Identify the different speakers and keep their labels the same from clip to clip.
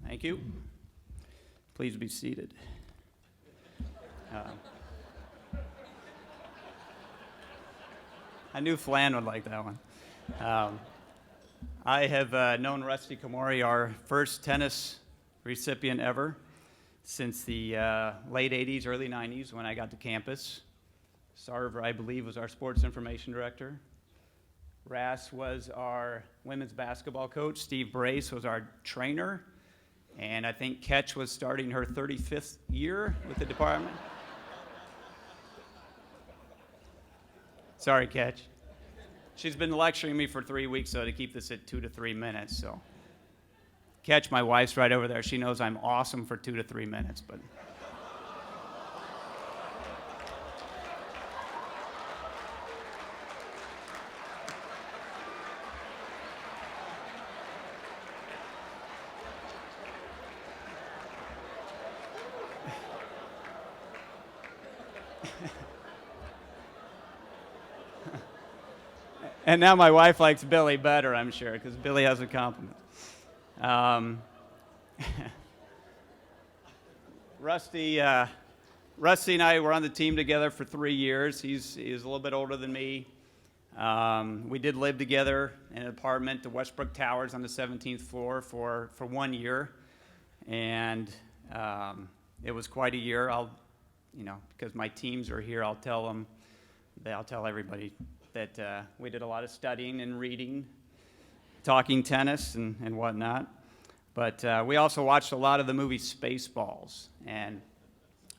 Speaker 1: Thank you. Please be seated. I knew Flan would like that one. I have known Rusty Komori, our first tennis recipient ever, since the late 80s, early 90s when I got to campus. Sarver, I believe, was our sports information director. Ras was our women's basketball coach. Steve Brace was our trainer. And I think Ketch was starting her 35th year with the department. Sorry, Ketch. She's been lecturing me for 3 weeks, though, to keep this at 2 to 3 minutes. So, Ketch, my wife's right over there. She knows I'm awesome for 2 to 3 minutes, but. And now my wife likes Billy better, I'm sure, because Billy has a compliment. Rusty and I were on the team together for 3 years. He's a little bit older than me. We did live together in an apartment, the Westbrook Towers, on the 17th floor for 1 year, and it was quite a year. Because my teams are here, I'll tell everybody that we did a lot of studying and reading, talking tennis and whatnot. But we also watched a lot of the movie Spaceballs. And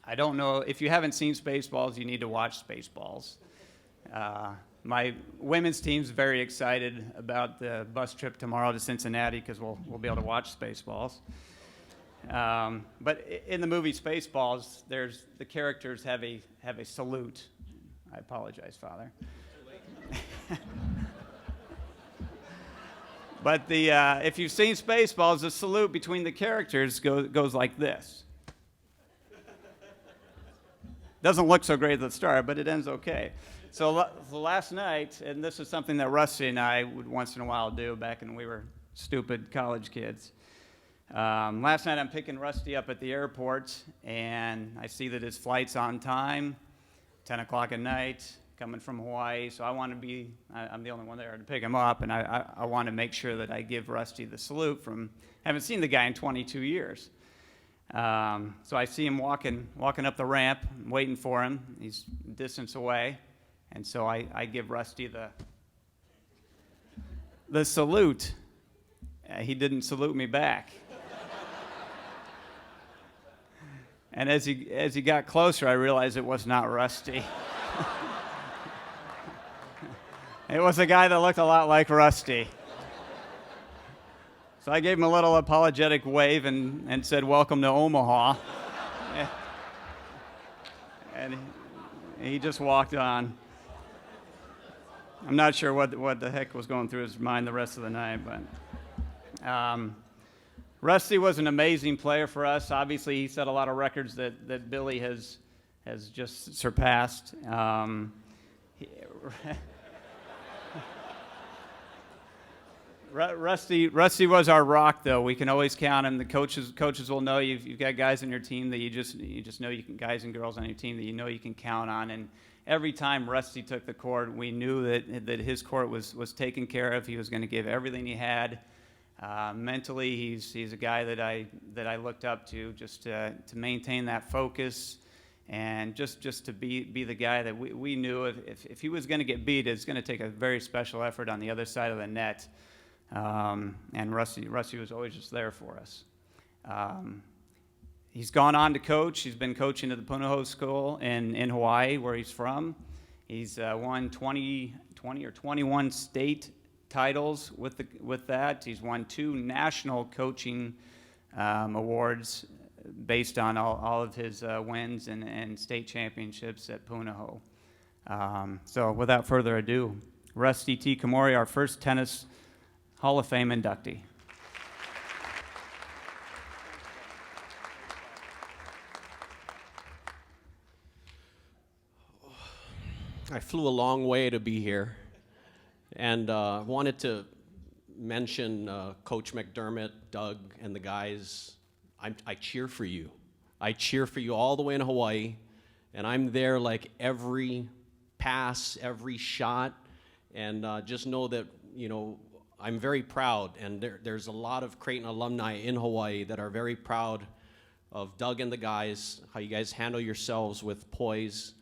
Speaker 1: I don't know, if you haven't seen Spaceballs, you need to watch Spaceballs. My women's team's very excited about the bus trip tomorrow to Cincinnati because we'll be able to watch Spaceballs. But in the movie Spaceballs, the characters have a salute. I apologize, Father. But if you've seen Spaceballs, the salute between the characters goes like this. Doesn't look so great at the start, but it ends okay. So last night, and this is something that Rusty and I would once in a while do back when we were stupid college kids. Last night I'm picking Rusty up at the airport, and I see that his flight's on time, 10 o'clock at night, coming from Hawaii, so I'm the only one there to pick him up, and I want to make sure that I give Rusty the salute I haven't seen the guy in 22 years. So I see him walking up the ramp, waiting for him. He's a distance away, and so I give Rusty the salute. He didn't salute me back. And as he got closer, I realized it was not Rusty. It was a guy that looked a lot like Rusty. So I gave him a little apologetic wave and said, "Welcome to Omaha." And he just walked on. I'm not sure what the heck was going through his mind the rest of the night, but Rusty was an amazing player for us. Obviously, he set a lot of records that Billy has just surpassed. Rusty was our rock, though. We can always count him. The coaches will know you've got guys on your team that you just know guys and girls on your team that you know you can count on. And every time Rusty took the court, we knew that his court was taken care of. He was going to give everything he had. Mentally, he's a guy that I looked up to just to maintain that focus. And just to be the guy that we knew if he was going to get beat, it's going to take a very special effort on the other side of the net. And Rusty was always just there for us. He's gone on to coach. He's been coaching at the Punahou School in Hawaii, where he's from. He's won 20 or 21 state titles with that. He's won 2 national coaching awards based on all of his wins and state championships at Punahou. So without further ado, Rusty T. Komori, our first tennis Hall of Fame inductee.
Speaker 2: I flew a long way to be here, and wanted to mention Coach McDermott, Doug, and the guys. I cheer for you. I cheer for you all the way in Hawaii, and I'm there like every pass, every shot, and just know that, I'm very proud, and there's a lot of Creighton alumni in Hawaii that are very proud of Doug and the guys, how you guys handle yourselves with poise,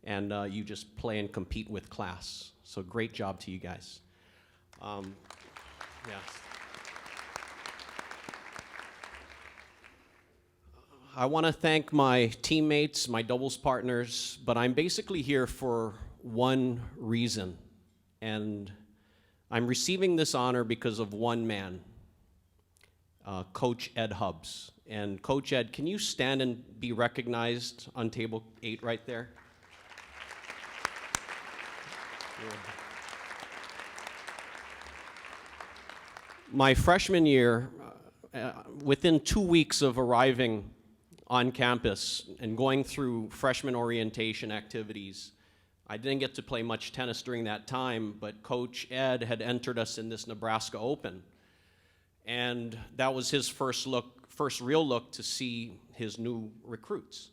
Speaker 2: and you just play and compete with class. So great job to you guys. Yeah. I want to thank my teammates, my doubles partners, but I'm basically here for one reason, and I'm receiving this honor because of one man, Coach Ed Hubbs. And Coach Ed, can you stand and be recognized on table 8 right there? Yeah. My freshman year, within 2 weeks of arriving on campus and going through freshman orientation activities, I didn't get to play much tennis during that time, but Coach Ed had entered us in this Nebraska Open. And that was his first real look to see his new recruits.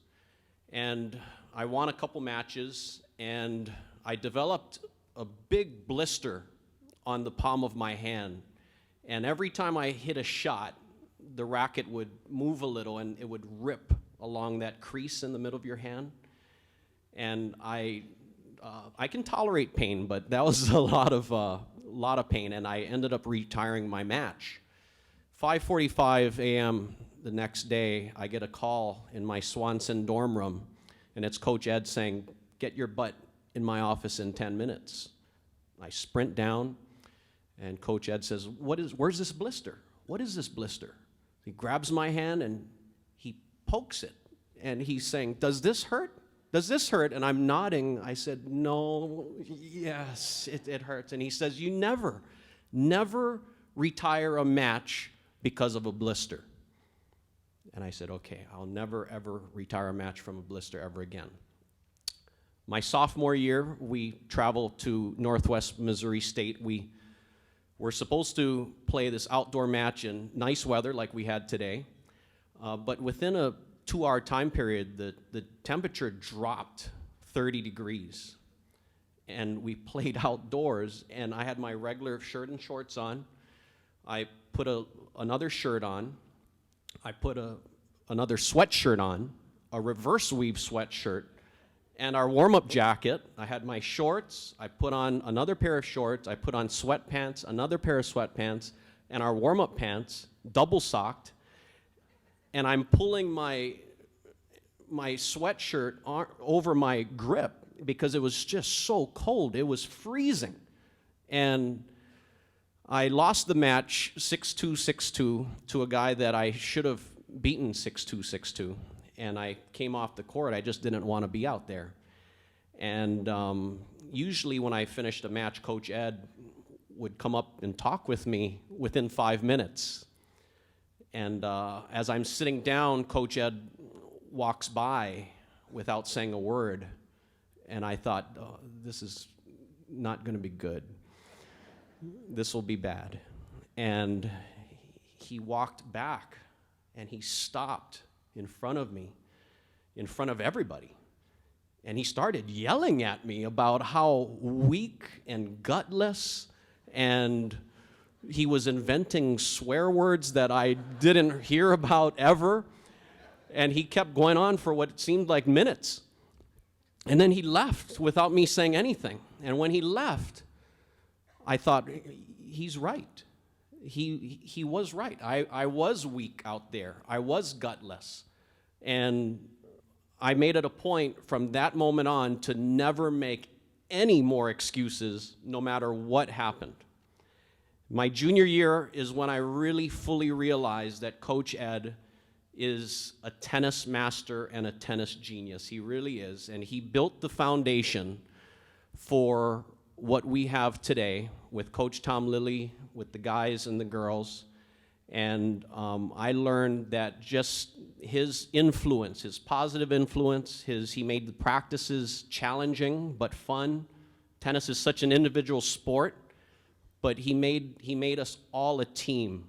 Speaker 2: And I won a couple matches, and I developed a big blister on the palm of my hand. And every time I hit a shot, the racket would move a little and it would rip along that crease in the middle of your hand. And I can tolerate pain, but that was a lot of pain, and I ended up retiring my match. 5:45 a.m. the next day, I get a call in my Swanson dorm room, and it's Coach Ed saying, "Get your butt in my office in 10 minutes." I sprint down, and Coach Ed says, "Where's this blister? What is this blister?" He grabs my hand and he pokes it, and he's saying, "Does this hurt? Does this hurt?" And I'm nodding. I said, "No, yes, it hurts." And he says, "You never retire a match because of a blister." And I said, "Okay, I'll never, ever retire a match from a blister ever again." My sophomore year, we traveled to Northwest Missouri State. We were supposed to play this outdoor match in nice weather like we had today, but within a 2-hour time period, the temperature dropped 30 degrees, and we played outdoors, and I had my regular shirt and shorts on. I put another shirt on. I put another sweatshirt on, a reverse weave sweatshirt, and our warm-up jacket. I had my shorts. I put on another pair of shorts. I put on sweatpants, another pair of sweatpants, and our warm-up pants, double-socked. And I'm pulling my sweatshirt over my grip because it was just so cold. It was freezing. And I lost the match 6-2, 6-2 to a guy that I should have beaten 6-2, 6-2. And I came off the court. I just didn't want to be out there. And usually when I finished a match, Coach Ed would come up and talk with me within 5 minutes. And as I'm sitting down, Coach Ed walks by without saying a word. And I thought, oh, this is not going to be good. This will be bad. And he walked back, and he stopped in front of me, in front of everybody. And he started yelling at me about how weak and gutless, and he was inventing swear words that I didn't hear about ever. And he kept going on for what seemed like minutes. And then he left without me saying anything. And when he left, I thought, he's right. He was right. I was weak out there. I was gutless. And I made it a point from that moment on to never make any more excuses, no matter what happened. My junior year is when I really fully realized that Coach Ed is a tennis master and a tennis genius. He really is. And he built the foundation for what we have today with Coach Tom Lilly, with the guys and the girls. And I learned that just his influence, his positive influence, he made the practices challenging but fun. Tennis is such an individual sport. but he made us all a team.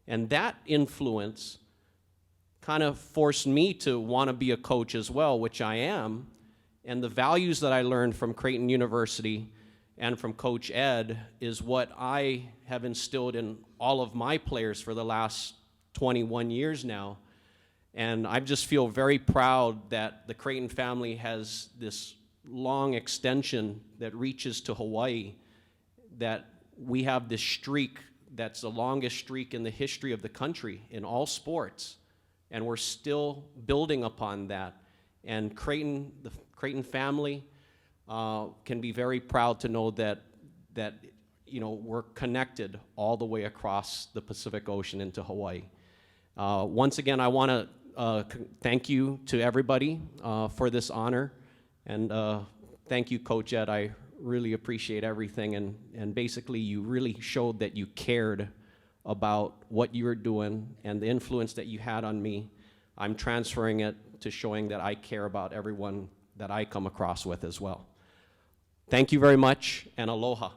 Speaker 2: And that influence kind of forced me to want to be a coach as well, which I am. And the values that I learned from Creighton University and from Coach Ed is what I have instilled in all of my players for the last 21 years now. And I just feel very proud that the Creighton family has this long extension that reaches to Hawaii, that we have this streak that's the longest streak in the history of the country in all sports. And we're still building upon that. And Creighton, the Creighton family can be very proud to know that we're connected all the way across the Pacific Ocean into Hawaii. Once again, I want to thank you to everybody for this honor, and thank you, Coach Ed. I really appreciate everything, and basically you really showed that you cared about what you were doing and the influence that you had on me. I'm transferring it to showing that I care about everyone that I come across with as well. Thank you very much, and aloha.